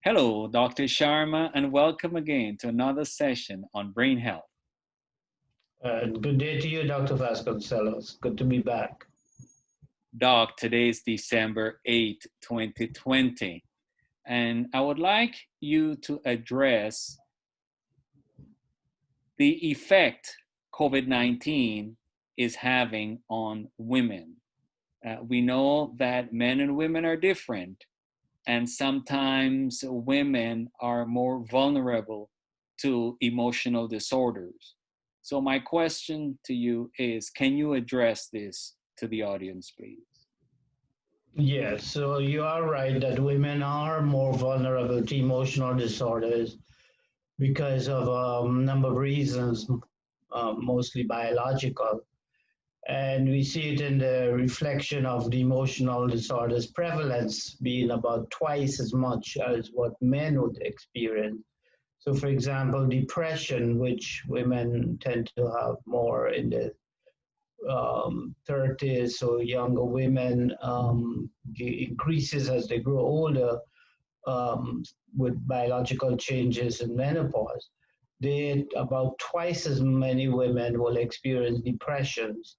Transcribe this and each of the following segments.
Hello, Dr. Sharma, and welcome again to another session on brain health. Good day to you, Dr. Vasconcelos. Good to be back. Doc, today is December 8th, 2020, and I would like you to address the effect COVID 19 is having on women. We know that men and women are different, and sometimes women are more vulnerable to emotional disorders. So, my question to you is, can you address this to the audience, please? Yes, so you are right that women are more vulnerable to emotional disorders because of a number of reasons, mostly biological. And we see it in the reflection of the emotional disorders prevalence being about twice as much as what men would experience. So, for example, depression, which women tend to have more in the 30s, so younger women increases as they grow older with biological changes in menopause. They about twice as many women will experience depressions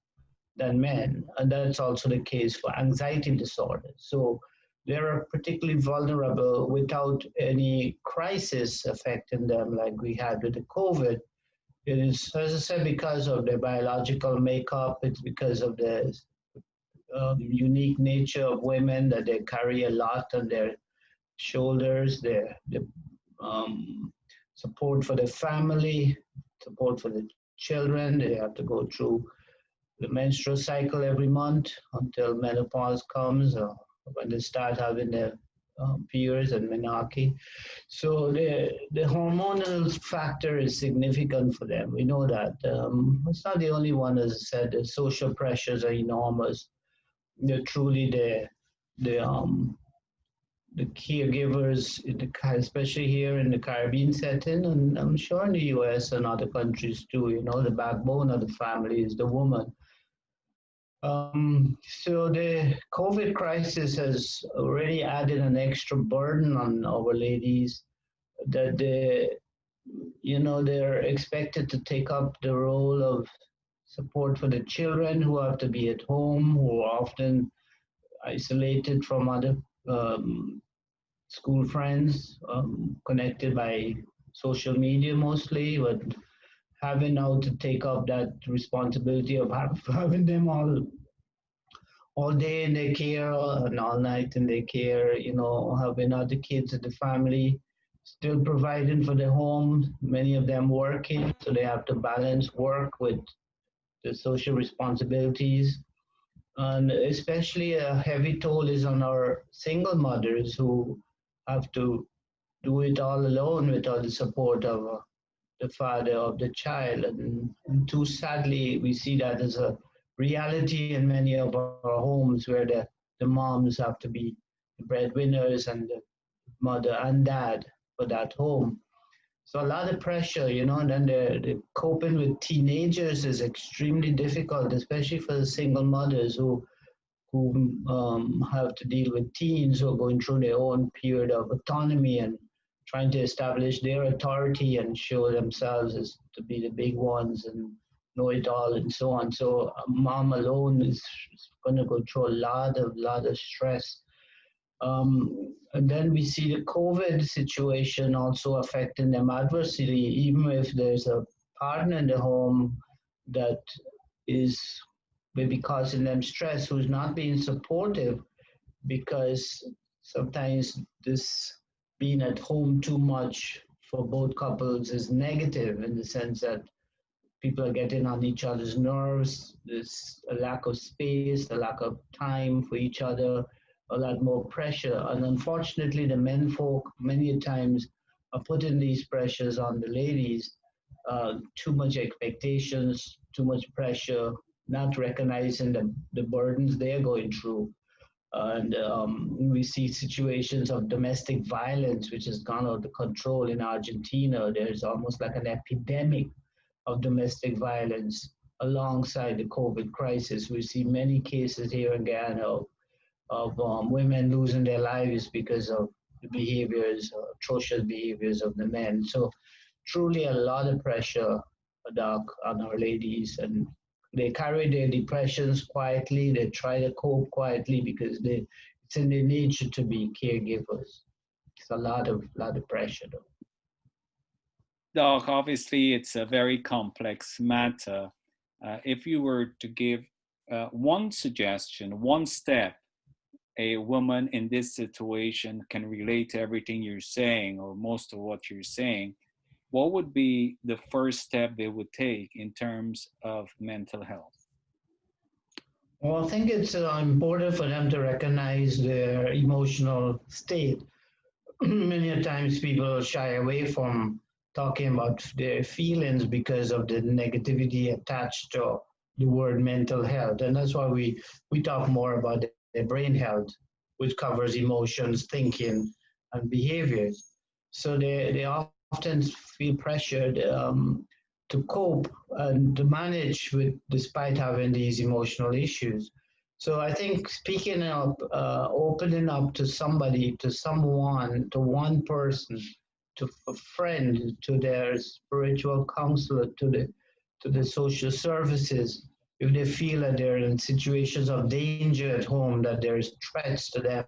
than men, and that's also the case for anxiety disorders. So they are particularly vulnerable without any crisis affecting them, like we had with the COVID. It is, as I said, because of their biological makeup. It's because of the unique nature of women that they carry a lot on their shoulders, their support for the family, support for the children. They have to go through the menstrual cycle every month until menopause comes, or when they start having their periods and menarche. So the hormonal factor is significant for them. We know that. It's not the only one, as I said. The social pressures are enormous. They're truly the caregivers, especially here in the Caribbean setting, and I'm sure in the U.S. and other countries too. You know, the backbone of the family is the woman. So the COVID crisis has already added an extra burden on our ladies that they're expected to take up the role of support for the children who have to be at home, who are often isolated from other um, school friends, connected by social media mostly, but having now to take up that responsibility of having them all day in their care and all night in their care, having other kids in the family, still providing for the home, many of them working, so they have to balance work with the social responsibilities. And especially a heavy toll is on our single mothers who have to do it all alone without the support of the father of the child. And too sadly, we see that as a reality in many of our homes where the moms have to be the breadwinners and the mother and dad for that home. So a lot of pressure, and then the coping with teenagers is extremely difficult, especially for the single mothers who have to deal with teens who are going through their own period of autonomy and trying to establish their authority and show themselves as to be the big ones and know it all and so on. So a mom alone is going to go through a lot of stress. And then we see the COVID situation also affecting them adversely, even if there's a partner in the home that is maybe causing them stress, who's not being supportive, because sometimes this being at home too much for both couples is negative in the sense that people are getting on each other's nerves. There's a lack of space, a lack of time for each other, a lot more pressure. And unfortunately, the men folk many times are putting these pressures on the ladies. Too much expectations, too much pressure, not recognizing the burdens they're going through. And we see situations of domestic violence, which has gone out of control in Argentina. There's almost like an epidemic of domestic violence alongside the COVID crisis. We see many cases here in Ghana of women losing their lives because of the behaviors, atrocious behaviors of the men. So truly a lot of pressure, Doc, on our ladies, and they carry their depressions quietly. They try to cope quietly because it's in their nature to be caregivers. It's a lot of pressure, though. Doc, obviously, it's a very complex matter. If you were to give one suggestion, one step a woman in this situation can relate to everything you're saying or most of what you're saying, what would be the first step they would take in terms of mental health? Well, I think it's important for them to recognize their emotional state. Many times people shy away from talking about their feelings because of the negativity attached to the word mental health. And that's why we talk more about their brain health, which covers emotions, thinking, and behaviors. So they often feel pressured to cope and to manage with despite having these emotional issues. So I think speaking up, opening up to somebody, to someone, to one person, to a friend, to their spiritual counselor, to the social services, if they feel that they're in situations of danger at home, that there's threats to them,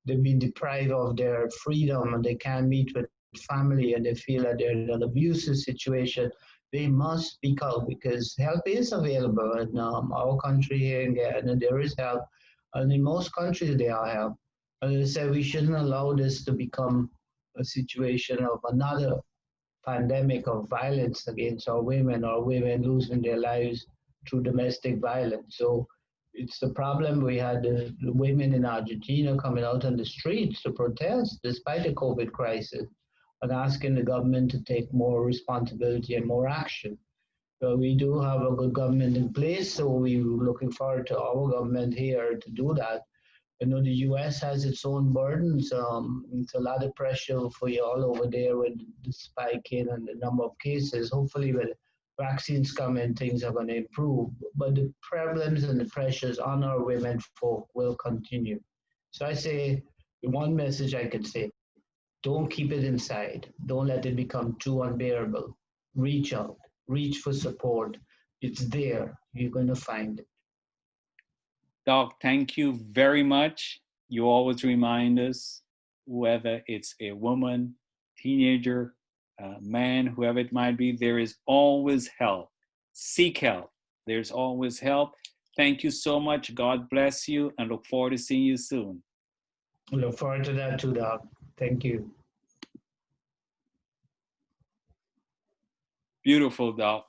they've been deprived of their freedom and they can't meet with family and they feel that they're in an abusive situation, they must speak out because help is available in our country here in Ghana. There is help, and in most countries there are help. As I said, we shouldn't allow this to become a situation of another pandemic of violence against our women or women losing their lives through domestic violence. So it's the problem. We had the women in Argentina coming out on the streets to protest despite the COVID crisis and asking the government to take more responsibility and more action. So we do have a good government in place, so we're looking forward to our government here to do that. I know the US has its own burdens. It's a lot of pressure for you all over there with the spike in and the number of cases. Hopefully, with vaccines coming, things are going to improve. But the problems and the pressures on our women folk will continue. So I say, the one message I could say, don't keep it inside. Don't let it become too unbearable. Reach out, reach for support. It's there. You're going to find it. Doc, thank you very much. You always remind us, whether it's a woman, teenager, man, whoever it might be, there is always help. Seek help. There's always help. Thank you so much. God bless you and look forward to seeing you soon. Look forward to that too, Doc. Thank you. Beautiful, Doc.